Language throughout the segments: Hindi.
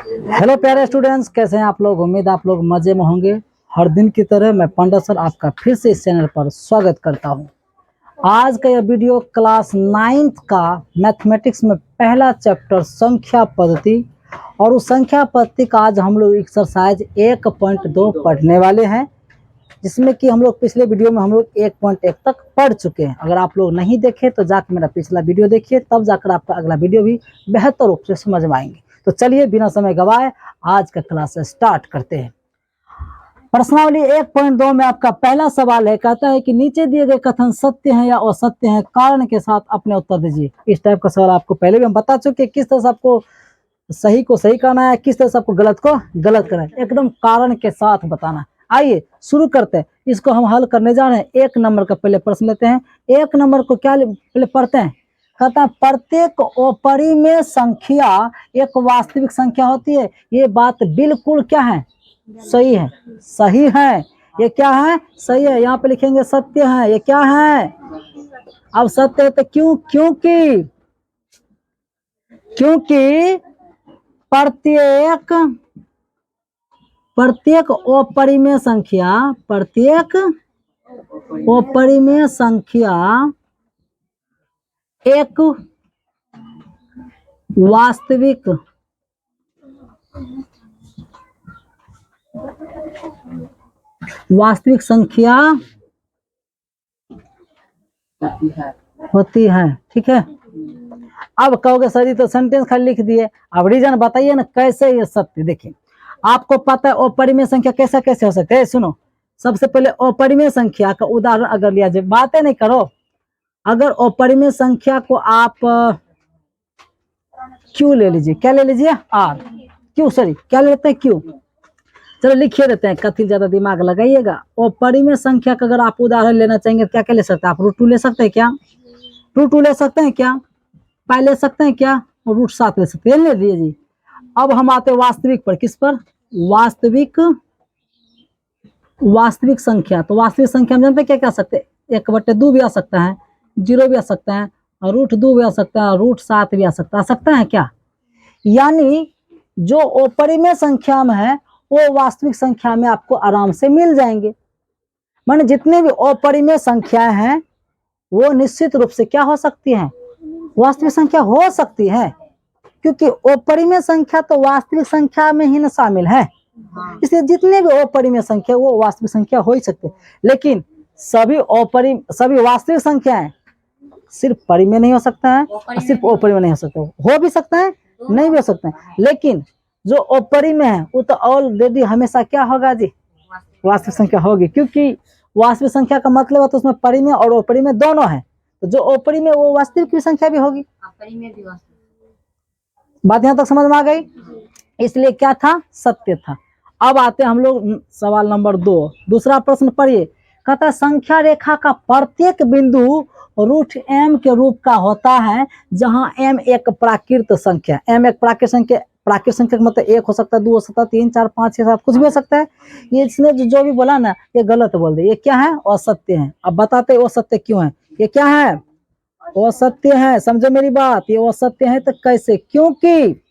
हेलो प्यारे स्टूडेंट्स, कैसे हैं आप लोग। उम्मीद आप लोग मजे में होंगे। हर दिन की तरह मैं पंडित सर आपका फिर से इस चैनल पर स्वागत करता हूं। आज का यह वीडियो क्लास 9th का मैथमेटिक्स में पहला चैप्टर संख्या पद्धति, और उस संख्या पद्धति का आज हम लोग एक्सरसाइज 1.2 पढ़ने वाले हैं, जिसमें कि हम लोग पिछले वीडियो में हम लोग 1.1 तक पढ़ चुके हैं। अगर आप लोग नहीं देखे तो जाकर मेरा पिछला वीडियो देखिए, तब जाकर आपका अगला वीडियो भी बेहतर रूप से समझ में आएंगे। तो चलिए बिना समय गवाए आज का क्लास स्टार्ट करते हैं। प्रश्नावली 1.2 में आपका पहला सवाल है, कहता है कि नीचे दिए गए कथन सत्य हैं या असत्य हैं, कारण के साथ अपने उत्तर दीजिए। इस टाइप का सवाल आपको पहले भी हम बता चुके हैं, किस तरह से आपको सही को सही करना है, किस तरह से आपको गलत को गलत करना है, एकदम कारण के साथ बताना है। आइए शुरू करते हैं, इसको हम हल करने जा रहे हैं। 1 नंबर का पहले प्रश्न लेते हैं। 1 नंबर को क्या पहले पढ़ते हैं। कहता है प्रत्येक अपरिमेय संख्या एक वास्तविक संख्या होती है। ये बात बिल्कुल क्या है, सही है, सही है। ये क्या है, सही है। यहाँ पे लिखेंगे सत्य है। ये क्या है, अब सत्य है तो क्यों, क्योंकि प्रत्येक अपरिमेय संख्या एक वास्तविक संख्या होती है। ठीक है। अब कहोगे सर जी तो सेंटेंस खाली लिख दिए, अब रीजन बताइए ना कैसे ये सत्य। देखिए आपको पता है अपरिमेय संख्या कैसे कैसे हो सकते हैं। सुनो, सबसे पहले अपरिमेय संख्या का उदाहरण अगर लिया जाए, बातें नहीं करो। अगर अपरिमेय संख्या को आप क्यू ले लीजिए, क्या ले लीजिए, आर, क्यू, सॉरी क्या लेते हैं, क्यू। चलो लिखिए देते हैं, कथी ज्यादा दिमाग लगाइएगा। अपरिमेय संख्या का अगर आप उदाहरण लेना चाहेंगे क्या क्या ले सकते हैं आप, √2 ले सकते हैं क्या, √2 ले सकते हैं क्या, पाई ले सकते हैं क्या, और √7 ले सकते हैं, ले लीजिए जी। अब हम आते हैं वास्तविक पर, किस पर, वास्तविक संख्या। तो वास्तविक संख्या हम जानते हैं क्या क्या सकते हैं, 1/2 भी आ सकता है, 0 भी आ सकता है, √2 भी आ सकता है, √7 भी आ सकता है क्या। यानी जो अपरिमेय संख्या में है वो वास्तविक संख्या में आपको आराम से मिल जाएंगे। माने जितने भी अपरिमेय संख्याएं हैं वो निश्चित रूप से क्या हो सकती हैं, वास्तविक संख्या हो सकती है, क्योंकि अपरिमेय संख्या तो वास्तविक संख्या में ही न शामिल है। इसलिए जितने भी अपरिमेय संख्या वो वास्तविक संख्या हो ही सकते हैं। लेकिन सभी वास्तविक संख्याएं सिर्फ परिमेय नहीं हो सकता है, सिर्फ अपरिमेय नहीं हो सकता, हो भी सकता है, नहीं भी हो सकता है। लेकिन जो अपरिमेय है वो तो ऑलरेडी हमेशा क्या होगा जी, वास्तविक संख्या होगी, क्योंकि वास्तविक संख्या का मतलब है तो उसमें परिमेय और अपरिमेय दोनों है। तो जो अपरिमेय वो वास्तविक की संख्या भी होगी। बात यहाँ तक समझ में आ गई। इसलिए क्या था, सत्य था। अब आते हम लोग सवाल नंबर 2, दूसरा प्रश्न पढ़िए। कहता है संख्या रेखा का प्रत्येक बिंदु √m के रूप का होता है, जहां m एक प्राकृत संख्या, m एक प्राकृत संख्या का मतलब 1 हो सकता है, 2 हो सकता है, 3, 4, 5, 6, 7 कुछ भी हो सकता है। ये इसने जो भी बोला ना ये गलत बोल दे, ये क्या है, असत्य है। अब बताते हैं असत्य क्यों है। ये क्या है, असत्य है, समझो मेरी बात। ये असत्य है तो कैसे, क्योंकि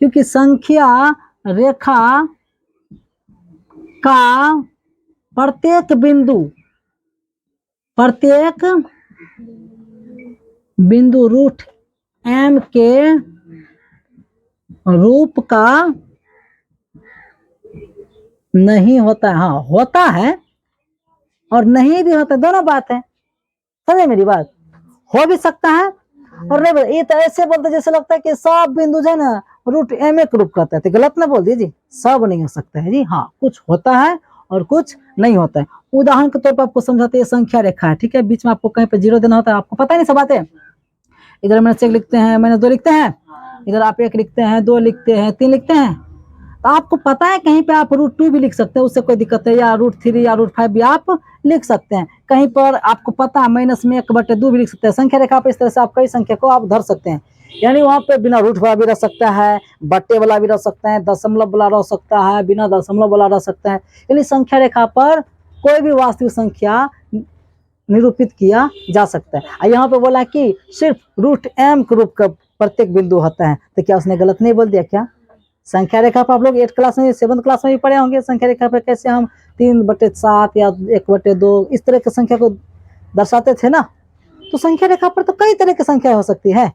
संख्या रेखा का प्रत्येक बिंदु √m के रूप का नहीं होता है। हाँ होता है और नहीं भी होता, दोनों बात है। समझे मेरी बात, हो भी सकता है और नहीं। ये तो ऐसे बोलते जैसे लगता है कि सब बिंदु जो है ना √m के रूप करते हैं, गलत ना बोल दीजिए, सब नहीं हो सकता है जी। हाँ कुछ होता है और कुछ नहीं होता है। उदाहरण के तौर पर आपको समझाते हैं, संख्या रेखा है, ठीक है, बीच में आपको कहीं पे 0 देना होता है, आपको पता नहीं सब बातें। इधर -1 लिखते हैं, -2 लिखते हैं, इधर आप 1 लिखते हैं, 2 लिखते हैं, 3 लिखते हैं। तो आपको पता है कहीं पे आप √2 भी लिख सकते हैं, उससे कोई दिक्कत है, या √3 या √5 भी आप लिख सकते हैं। कहीं पर आपको पता है -1/2 भी लिख सकते हैं। संख्या रेखा पर इस तरह से आप कई संख्या को आप धर सकते हैं। यानी वहां पे बिना रूट वाला भी रह सकता है, बट्टे वाला भी रह सकता है, दशमलव वाला रह सकता है, बिना दशमलव वाला रह सकता है। यानी संख्या रेखा पर कोई भी वास्तविक संख्या निरूपित किया जा सकता है। और यहाँ पे बोला कि सिर्फ रूट m के रूप का प्रत्येक बिंदु होता है, तो क्या उसने गलत नहीं बोल दिया क्या? संख्या रेखा पर आप लोग 8 क्लास में 7 क्लास में भी पढ़े होंगे, संख्या रेखा पर कैसे हम 3/7 या 1/2 इस तरह की संख्या को दर्शाते थे ना। तो संख्या रेखा पर तो कई तरह की संख्या हो सकती है।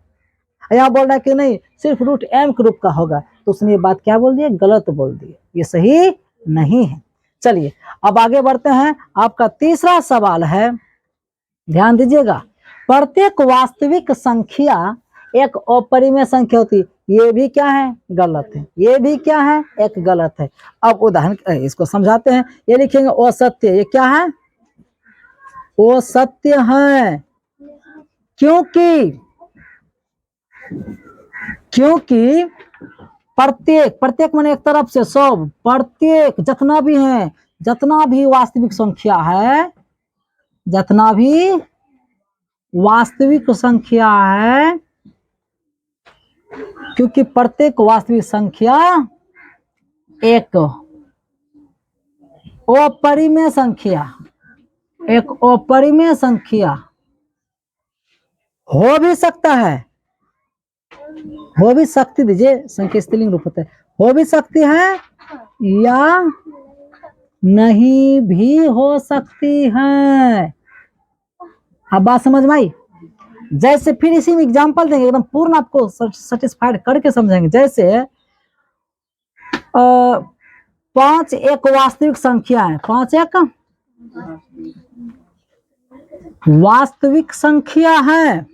यहाँ बोल रहा है कि नहीं सिर्फ रूट m के रूप का होगा, तो उसने ये बात क्या बोल दी? गलत बोल दी, ये सही नहीं है। चलिए अब आगे बढ़ते हैं। आपका तीसरा सवाल है, ध्यान दीजिएगा, प्रत्येक वास्तविक संख्या एक अपरिमेय संख्या होती है। ये भी क्या है? गलत है। ये भी क्या है? एक गलत है। अब उदाहरण इसको समझाते हैं। ये लिखेंगे ओ सत्य, ये क्या है? ओ सत्य है, क्योंकि प्रत्येक माने एक तरफ से सब, प्रत्येक जितना भी है, जितना भी वास्तविक संख्या है, जितना भी वास्तविक संख्या है, क्योंकि प्रत्येक वास्तविक संख्या एक अपरिमेय संख्या, एक अपरिमेय संख्या हो भी सकता है, हो भी सकती, दीजिए संख्या स्त्रीलिंग रूप होता है, हो भी सकती है या नहीं भी हो सकती है। अब बात समझ में आई? जैसे फिर इसी में एग्जांपल देंगे, एकदम पूर्ण आपको सेटिस्फाइड करके समझेंगे। जैसे 5 एक वास्तविक संख्या है, 5 एक वास्तविक संख्या है,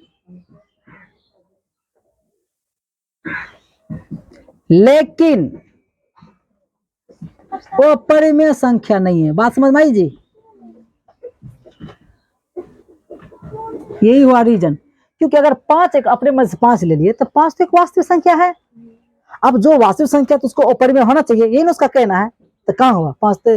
लेकिन वो परिमेय संख्या नहीं है। बात समझ में आई जी? यही हुआ रीजन, क्योंकि अगर 5 एक अपने में से 5 ले लिए तो 5 तो एक वास्तविक संख्या है। अब जो वास्तविक संख्या तो उसको अपरिमेय होना चाहिए, यही ना उसका कहना है। तो कहाँ हुआ? 5 तो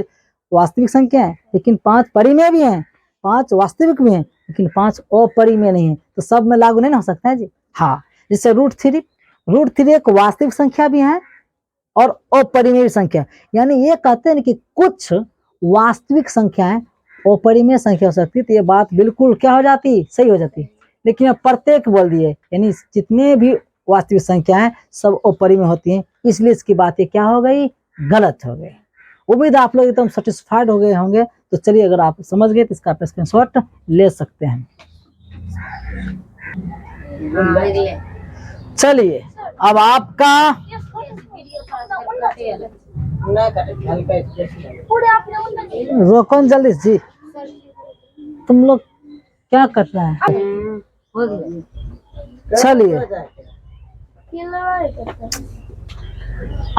वास्तविक संख्या है, लेकिन 5 परिमेय भी है, 5 वास्तविक भी है, लेकिन 5 अपरिमेय नहीं है। तो सब में लागू नहीं ना हो सकता है जी। हाँ, जैसे √3 एक वास्तविक संख्या भी है और अपरिमेय संख्या, यानी ये कहते हैं कि कुछ वास्तविक संख्याएं अपरिमेय संख्या हो सकती है। तो ये बात बिल्कुल क्या हो जाती? सही हो जाती। लेकिन अब प्रत्येक बोल दिए, यानी जितने भी वास्तविक संख्याएं सब अपरिमेय होती हैं, इसलिए इसकी बातें क्या हो गई? गलत हो गई। उम्मीद आप लोग एकदम सेटिस्फाइड हो गए होंगे। तो चलिए, अगर आप समझ गए तो इसका आप स्क्रीनशॉट ले सकते हैं। चलिए अब आपका रोकन जल्दी जी, तुम लोग क्या कर रहे हैं? चलिए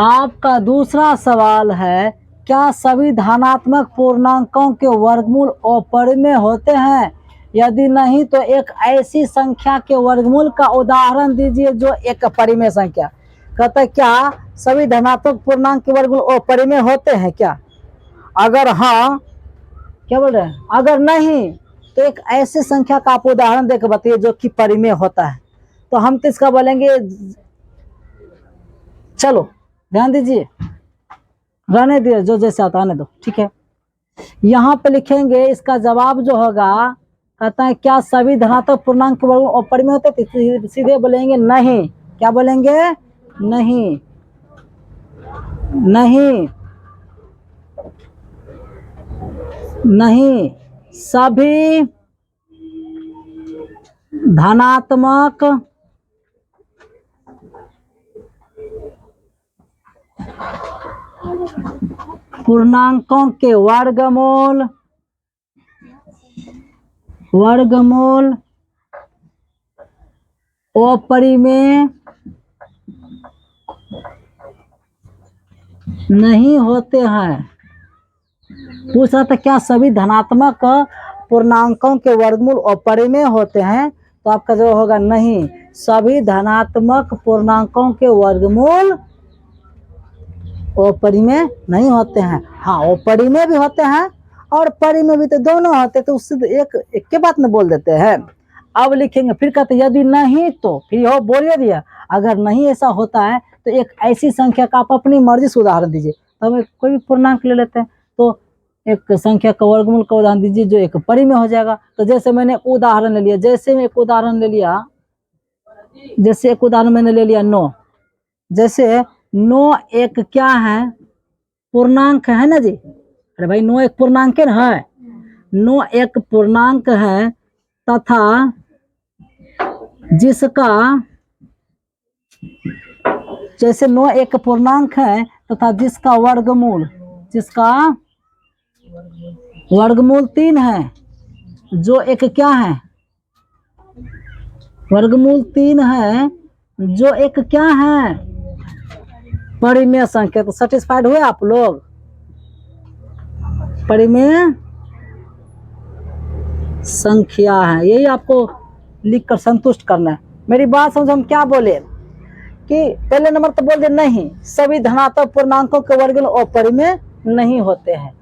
आपका दूसरा सवाल है, क्या सभी धनात्मक पूर्णांकों के वर्गमूल अपरिमेय होते हैं? यदि नहीं तो एक ऐसी संख्या के वर्गमूल का उदाहरण दीजिए जो एक परिमेय संख्या। कहता है क्या सभी धनात्मक पूर्णांक के वर्गमूल अपरिमेय होते हैं क्या? अगर हाँ, क्या बोल रहे हैं? अगर नहीं तो एक ऐसी संख्या का आप उदाहरण देकर बताइए जो कि परिमेय होता है। तो हम तो इसका बोलेंगे, चलो ध्यान दीजिए, रहने दिए, जो जैसे आता आने दो, ठीक है। यहाँ पे लिखेंगे इसका जवाब जो होगा, कहता है क्या सभी धनात्मक पूर्णांक के वर्गमूल अपरिमेय होते हैं? सीधे बोलेंगे नहीं। क्या बोलेंगे? नहीं, नहीं, नहीं, सभी धनात्मक पूर्णांकों के वर्गमूल अपरिमेय नहीं होते हैं। पूछ रहा था क्या सभी धनात्मक पूर्णांकों के वर्गमूल अपरिमेय होते हैं? तो आपका जवाब होगा नहीं, सभी धनात्मक पूर्णांकों के वर्गमूल अपरिमेय नहीं होते हैं। हाँ, अपरिमेय भी होते हैं और परिमेय भी, तो दोनों होते, तो उससे एक के बात में बोल देते हैं। अब लिखेंगे, फिर कहते यदि नहीं तो, फिर हो बोलिए दिया, अगर नहीं ऐसा होता है तो एक ऐसी संख्या का आप अपनी मर्जी से उदाहरण दीजिए। तो हम कोई भी पूर्णांक ले लेते हैं। तो एक संख्या का वर्गमूल का उदाहरण दीजिए जो एक परी में हो जाएगा। तो जैसे मैंने उदाहरण ले लिया, जैसे मैं एक उदाहरण ले लिया, जैसे एक उदाहरण मैंने ले लिया 9। जैसे 9 एक क्या है, पूर्णांक है ना जी। अरे भाई 9 एक पूर्णांक है, 9 एक पूर्णांक है तथा जिसका, जैसे 9 एक पूर्णांक है तथा जिसका वर्गमूल 3 है, जो एक क्या है, वर्गमूल 3 है जो एक क्या है, परिमेय संख्या। तो सेटिस्फाइड हुए आप लोग? परिमेय संख्या है, यही आपको लिखकर संतुष्ट करना है। मेरी बात समझ, हम क्या बोले कि पहले नंबर तो बोल दे नहीं, सभी धनात्मक पूर्णांकों के वर्गमूल अपरिमेय नहीं होते हैं।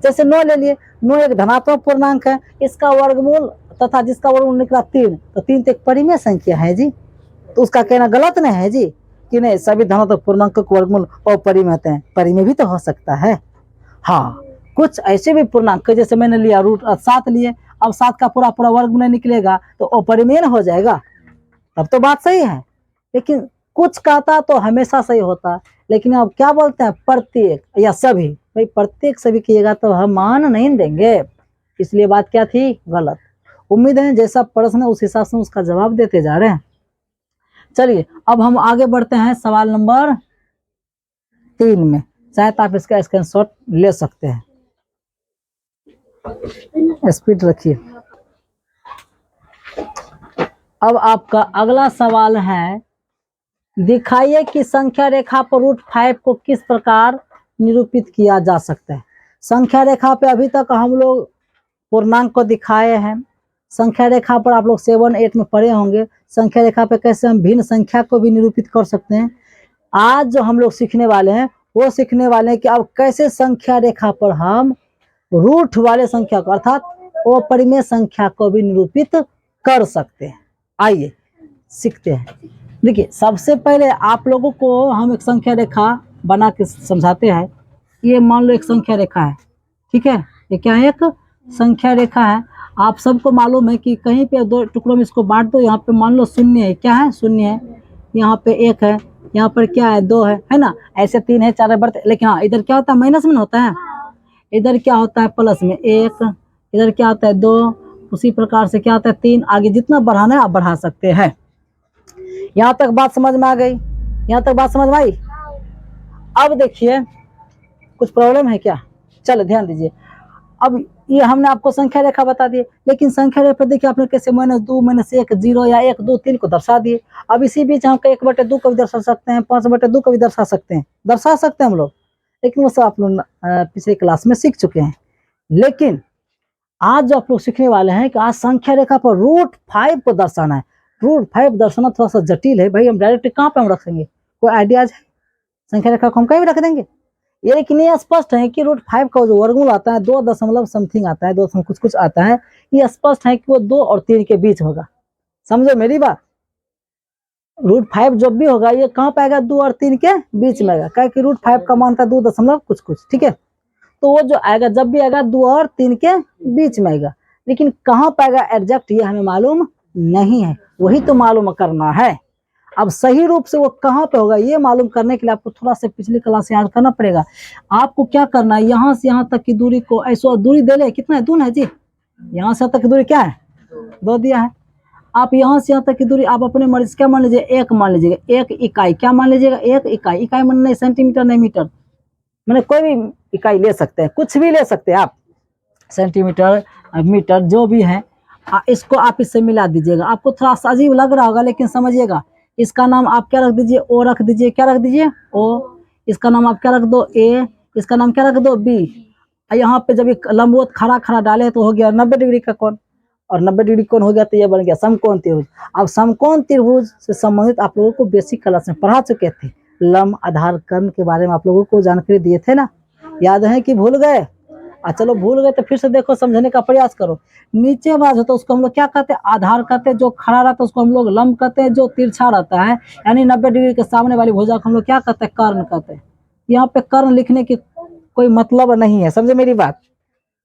जैसे 9 ले लिए, 9 एक धनात्मक पूर्णांक है, इसका वर्गमूल तथा जिसका वर्गमूल निकला 3, तो 3 तो एक परिमेय संख्या है जी। तो उसका कहना गलत नहीं है जी कि नहीं सभी धनात्मक पूर्णांकों के वर्गमूल अपरिमेय होते हैं, परिमेय भी तो हो सकता है। हाँ, कुछ ऐसे भी पूर्णांक, जैसे मैंने लिया √7 लिए, अब 7 का पूरा पूरा वर्गमूल निकलेगा तो अपरिमेय हो जाएगा, तब तो बात सही है। लेकिन कुछ कहता तो हमेशा सही होता, लेकिन अब क्या बोलते हैं, प्रत्येक या सभी। भाई प्रत्येक सभी कीजिएगा तो हम मान नहीं देंगे, इसलिए बात क्या थी, गलत। उम्मीद है जैसा प्रश्न है उस हिसाब से उसका जवाब देते जा रहे हैं। चलिए अब हम आगे बढ़ते हैं सवाल नंबर 3 में। चाहे तो आप इसका स्क्रीनशॉट ले सकते हैं, स्पीड रखिए। अब आपका अगला सवाल है, दिखाइए कि संख्या रेखा पर √5 को किस प्रकार निरूपित किया जा सकता है। संख्या रेखा पे अभी तक हम लोग पूर्णांक को दिखाए हैं। संख्या रेखा पर आप लोग 7, 8 में पढ़े होंगे, संख्या रेखा पे कैसे हम भिन्न संख्या को भी निरूपित कर सकते हैं। आज जो हम लोग सीखने वाले हैं वो सीखने वाले हैं कि अब कैसे संख्या रेखा पर हम रूट वाले संख्या को अर्थात अपरिमेय संख्या को भी निरूपित कर सकते हैं। आइए सीखते हैं। देखिए सबसे पहले आप लोगों को हम एक संख्या रेखा बना के समझाते हैं। ये मान लो एक संख्या रेखा है, ठीक है, ये क्या है, एक संख्या रेखा है। आप सबको मालूम है कि कहीं पे 2 टुकड़ों में इसको बांट दो, यहाँ पे मान लो 0 है, क्या है, 0 है, यहाँ पे 1 है, यहाँ पर क्या है, 2 है ना, ऐसे 3 है, 4 है, बढ़ते। लेकिन हाँ इधर क्या होता है, माइनस में होता है, इधर क्या होता है, प्लस में 1, इधर क्या होता है 2, उसी प्रकार से क्या होता है 3। आगे जितना बढ़ाना है आप बढ़ा सकते हैं। यहाँ तक बात समझ में आ गई? यहाँ तक बात समझ में आई? अब देखिए कुछ प्रॉब्लम है क्या? चलो ध्यान दीजिए। अब ये हमने आपको संख्या रेखा बता दी, लेकिन संख्या रेखा देखिए आपने कैसे -2, -1, 0 या 1, 2, 3 को दर्शा दिए। अब इसी बीच हम 1/2 को भी दर्शा सकते हैं, 5/2 को भी दर्शा सकते हैं हम लोग, लेकिन वो सब आप लोग पिछले क्लास में सीख चुके हैं। लेकिन आज जो आप लोग सीखने वाले हैं कि आज संख्या रेखा पर √5 को दर्शाना है। √5 दर्शाना थोड़ा सा जटिल है भाई, हम डायरेक्ट कहाँ पे हम रखेंगे, कोई आइडियाज है? संख्या रेखा को हम कहीं भी रख देंगे। ये लेकिन ये स्पष्ट है कि √5 का जो वर्गमूल आता है 2 दशमलव समथिंग आता है, 2 कुछ आता है, ये स्पष्ट है कि वो 2 और 3 के बीच होगा। समझो मेरी बात, √5 जब भी होगा ये कहाँ पाएगा, 2 और 3 के बीच में आएगा, क्या कि √5 का मान था 2 दशमलव कुछ, ठीक है। तो वो जो आएगा जब भी आएगा 2 और 3 के बीच में आएगा, लेकिन कहाँ पाएगा एग्जैक्ट ये हमें मालूम नहीं है, वही तो मालूम करना है। अब सही रूप से वो कहाँ पे होगा ये मालूम करने के लिए आपको थोड़ा सा पिछली क्लास याद करना पड़ेगा। आपको क्या करना है, यहाँ से यहाँ तक की दूरी को ऐसा दूरी दे ले, कितना है, 2 है जी, यहाँ से तक की दूरी क्या है, 2 दिया है। आप यहाँ से यहाँ तक की दूरी आप अपने मर्जी से क्या मान लीजिए, 1 मान लीजिएगा, 1 इकाई, क्या मान लीजिएगा, 1 इकाई। इकाई मान नहीं सेंटीमीटर नहीं मीटर, मैंने कोई भी इकाई ले सकते हैं, कुछ भी ले सकते हैं आप, सेंटीमीटर मीटर जो भी है। इसको आप इससे मिला दीजिएगा। आपको थोड़ा सा अजीब लग रहा होगा लेकिन समझिएगा, इसका नाम आप क्या रख दीजिए, ओ रख दीजिए, क्या रख दीजिए, ओ। इसका नाम आप क्या रख दो, ए। इसका नाम क्या रख दो, बी। यहाँ पे जब एक लंबवत खड़ा डाले तो हो गया 90 डिग्री का कोण, और 90 डिग्री कोण हो गया तो ये बन गया समकोण त्रिभुज। अब समकोण त्रिभुज से संबंधित आप लोगों को बेसिक क्लास में पढ़ा चुके थे, लंब आधार कर्ण के बारे में आप लोगों को जानकारी दिए थे ना, याद है कि भूल गए? चलो भूल गए तो फिर से देखो, समझने का प्रयास करो। नीचे वाला होता है उसको हम लोग क्या कहते हैं, आधार कहते हैं, जो खड़ा रहता है उसको हम लोग लंब कहते हैं, जो तिरछा रहता है यानी 90 डिग्री के सामने वाली भुजा को हम लोग क्या कहते हैं, कर्ण कहते हैं। यहाँ पे कर्ण लिखने की कोई मतलब नहीं है, समझे मेरी बात।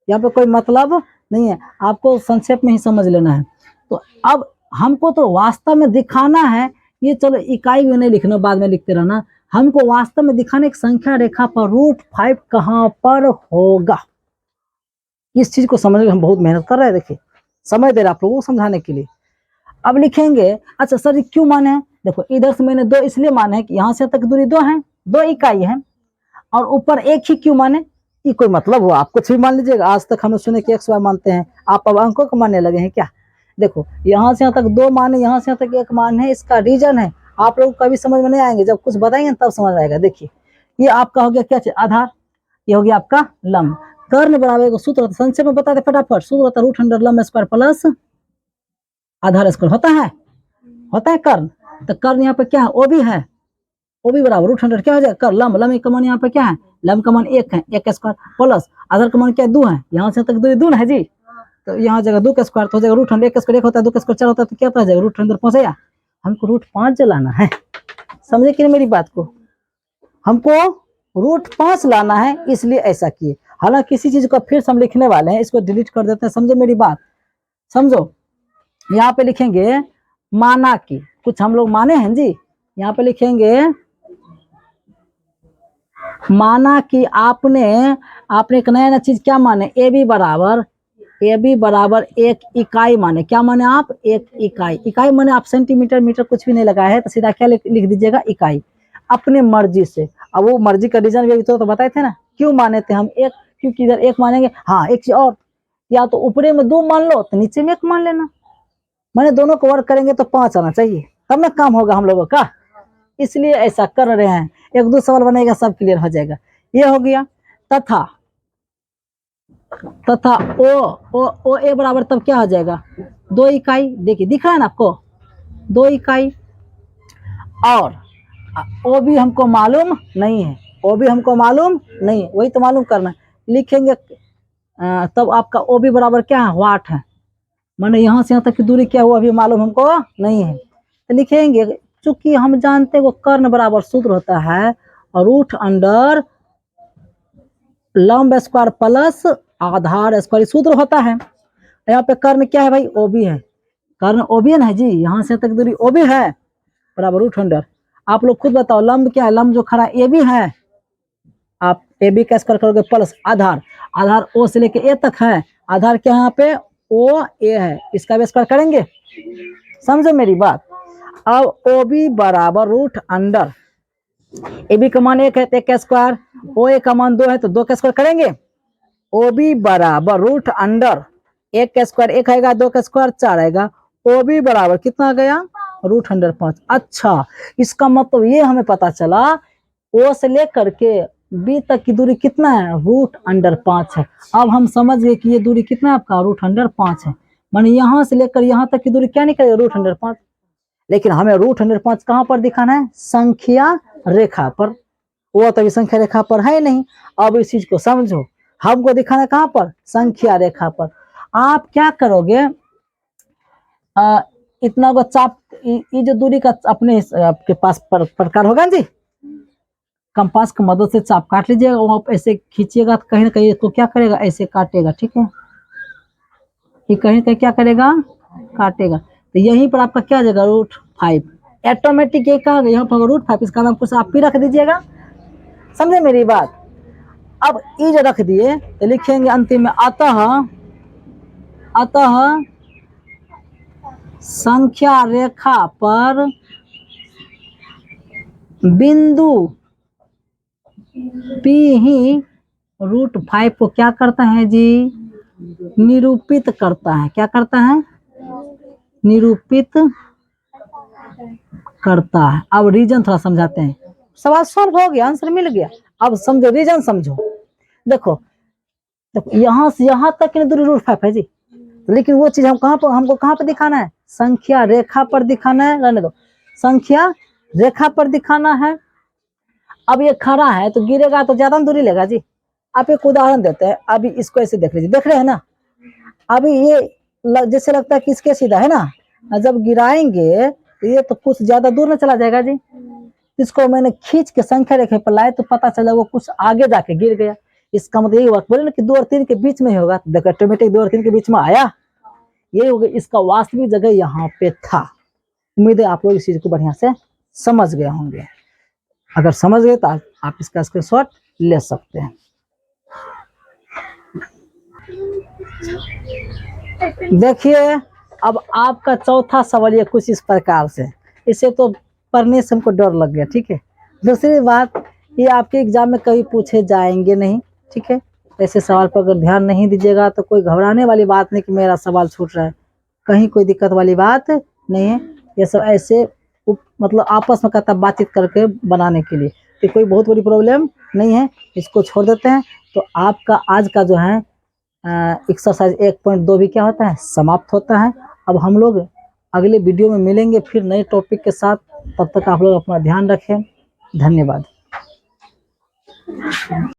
यहाँ पे कोई मतलब नहीं है, आपको संक्षेप में ही समझ लेना है। तो अब हमको तो वास्तव में दिखाना है, ये चलो इकाई में नहीं लिखना, बाद में लिखते रहना, हमको वास्तव में दिखाने की संख्या रेखा पर √5 कहाँ पर होगा, इस चीज को समझने में हम बहुत मेहनत कर रहे हैं। देखिए समय दे रहे आप लोगों को समझाने के लिए। अब लिखेंगे, अच्छा सर ये क्यों माने हैं, देखो इधर से मैंने 2 इसलिए माने हैं कि यहाँ से तक दूरी 2 है, 2 इकाई है, और ऊपर 1 ही क्यों माने, ये कोई मतलब हुआ, आप कुछ भी मान लीजिएगा। आज तक हम सुने कि x y मानते हैं, आप अब अंकों को मानने लगे हैं क्या। देखो यहाँ से यहाँ तक 2 मान है, यहाँ से यहाँ तक 1 मान है, इसका रीजन है, आप लोग कभी समझ में नहीं आएंगे, जब कुछ बताएंगे तब समझ आएगा। देखिए ये आपका हो गया क्या चीज, आधार, ये हो गया आपका लंब। कर्ण बराबर को सूत्र संक्षेप में बता दे फटाफट, सूत्र होता है √100 लंब स्क्वायर प्लस आधार स्क्वायर, होता है कर्ण। तो कर्ण यहाँ पे क्या है, ओ भी है, ओ भी बराबर √100 क्या हो जाएगा कर लंब, लंब का मान यहाँ पे क्या है, लंब का मान 1 है, 1 स्क्वायर प्लस आधार का मान क्या है 2 है, यहाँ से तक दूरी 2 है जी, तो यहाँ जगह 2 का स्क्वायर तो हो जाएगा √100, 1 स्क्वायर 1 होता है, 2 का स्क्वायर 4 होता है, तो क्या हो जाएगा √100 पहुंचेगा। हमको √5 जलाना है, समझे कि नहीं मेरी बात को, हमको √5 लाना है, इसलिए ऐसा किए। हालांकि किसी चीज को फिर हम लिखने वाले हैं, इसको डिलीट कर देते हैं, समझे मेरी बात, समझो। यहाँ पे लिखेंगे माना कि, कुछ हम लोग माने हैं जी, यहाँ पे लिखेंगे माना कि आपने एक नया चीज क्या माने, ए बी बराबर 1 इकाई माने, क्या माने आप, 1 इकाई, इकाई माने आप सेंटीमीटर मीटर कुछ भी नहीं लगाया है, तो सीधा क्या लिख दीजिएगा इकाई, अपने मर्जी से। अब वो मर्जी का रीजन भी तो बताए थे ना, क्यों माने थे हम 1, क्योंकि इधर 1 मानेंगे, हाँ एक चीज और, या तो ऊपरे में 2 मान लो, तो नीचे में 1 मान लेना, मैंने दोनों को वर्क करेंगे तो 5 आना चाहिए, तब ना काम होगा हम लोगों का, इसलिए ऐसा कर रहे हैं। 1-2 सवाल बनेगा, सब क्लियर हो जाएगा। ये हो गया। तथा ओ ए बराबर तब क्या हो जाएगा 2 इकाई, देखिए दिख रहा है ना आपको 2 इकाई, और ओ भी हमको मालूम नहीं है, ओ भी हमको मालूम नहीं है, वही तो मालूम करना है। लिखेंगे तब आपका ओ भी बराबर क्या है, वाट है, माने यहाँ से यहाँ तक की दूरी क्या हुआ अभी मालूम हमको नहीं है, तो लिखेंगे चूंकि हम जानते हैं वो कर्ण बराबर सूत्र होता है √अंडर लंब स्क्वायर प्लस आधार स्क्वायर सूत्र होता है। यहाँ पे कर्ण क्या है भाई, ओ भी है, कर्ण ओ भी है ना जी, यहाँ से तक दूरी ओ भी है बराबर √अंडर, आप लोग खुद बताओ लंब क्या है, लंब जो खड़ा ए भी है, आप ए बी का स्क्वायर करोगे प्लस आधार, आधार ओ से लेके ए तक है, आधार क्या है यहाँ पे ओ ए है, इसका भी स्क्वायर करेंगे, समझो मेरी बात। अब ओ बी बराबर √अंडर, ए बी का मान 1 है तो 1 का स्क्वायर, ओ ए का मान 2 है तो 2 का स्क्वायर करेंगे, ओ बी बराबर √अंडर 1 का स्क्वायर 1 आएगा, 2 का स्क्वायर 4 आएगा, ओ बी बराबर कितना आ गया √अंडर 5। अच्छा इसका मतलब ये हमें पता चला ओ से लेकर के बी तक की दूरी कितना है, √अंडर 5 है। अब हम समझ गए कि ये दूरी कितना है आपका, √अंडर 5 है, माने यहाँ से लेकर यहाँ तक की दूरी क्या निकलेगा √अंडर 5, लेकिन हमें √अंडर 5 कहाँ पर दिखाना है, संख्या रेखा पर, वो तभी संख्या रेखा पर है नहीं। अब इस चीज को समझो, हमको दिखाना है कहाँ पर, संख्या रेखा पर। आप क्या करोगे, इतना को चाप, ये जो दूरी का अपने आपके पास प्रकार होगा जी, कंपास की मदद से चाप काट लीजिएगा, वो आप ऐसे खींचिएगा तो कहीं ना कहीं इसको क्या करेगा, ऐसे काटेगा, ठीक है, ये कहीं कहीं क्या करेगा, काटेगा, तो यहीं पर आपका क्या आ जाएगा √5, ऑटोमेटिक ये कहा यहाँ पर √5, इसका नाम कुछ आप भी रख दीजिएगा, समझे मेरी बात। अब ये जो रख दिए तो लिखेंगे अंतिम में अतः संख्या रेखा पर बिंदु P ही √5 को क्या करता है जी, निरूपित करता है, क्या करता है, निरूपित करता है। अब रीजन थोड़ा समझाते हैं, सवाल सॉल्व हो गया, आंसर मिल गया, अब समझो रीजन समझो। देखो यहाँ से यहाँ तक की दूरी √5 है जी, लेकिन वो चीज हम कहाँ पर, हमको कहाँ पर दिखाना है, संख्या रेखा पर दिखाना है, रहने दो, संख्या रेखा पर दिखाना है। अब ये खड़ा है तो गिरेगा तो ज्यादा दूरी लेगा जी। आप एक उदाहरण देते हैं, अभी इसको ऐसे देख लीजिए, देख रहे हैं ना, अभी ये जैसे लगता है कि इसके सीधा है ना, जब गिराएंगे तो ये तो कुछ ज्यादा दूर में चला जाएगा जी, इसको मैंने खींच के संख्या रेखा पर लाए तो पता चला वो कुछ आगे जाके गिर गया, इसका मतलब यही हुआ, बोले ना कि 2 और 3 के बीच में ही होगा, देखो ऑटोमेटिक 2 और 3 के बीच में आया, यही हो गया, इसका वास्तविक जगह यहाँ पे था। उम्मीद है आप लोग इस चीज को बढ़िया से समझ गए होंगे। अगर समझ गए तो आप इसका स्क्रीनशॉट ले सकते हैं। देखिए अब आपका चौथा सवाल ये कुछ इस प्रकार से, इसे तो पढ़ने से हमको डर लग गया, ठीक है। दूसरी बात, ये आपके एग्जाम में कभी पूछे जाएंगे नहीं, ठीक है। ऐसे सवाल पर अगर ध्यान नहीं दीजिएगा तो कोई घबराने वाली बात नहीं कि मेरा सवाल छूट रहा है, कहीं कोई दिक्कत वाली बात नहीं है। ये सब ऐसे मतलब आपस में कहता बातचीत करके बनाने के लिए, तो कोई बहुत बड़ी प्रॉब्लम नहीं है, इसको छोड़ देते हैं। तो आपका आज का जो है एक्सरसाइज 1.2 भी क्या होता है, समाप्त होता है। अब हम लोग अगले वीडियो में मिलेंगे फिर नए टॉपिक के साथ, तब तक आप लोग अपना ध्यान रखें। धन्यवाद।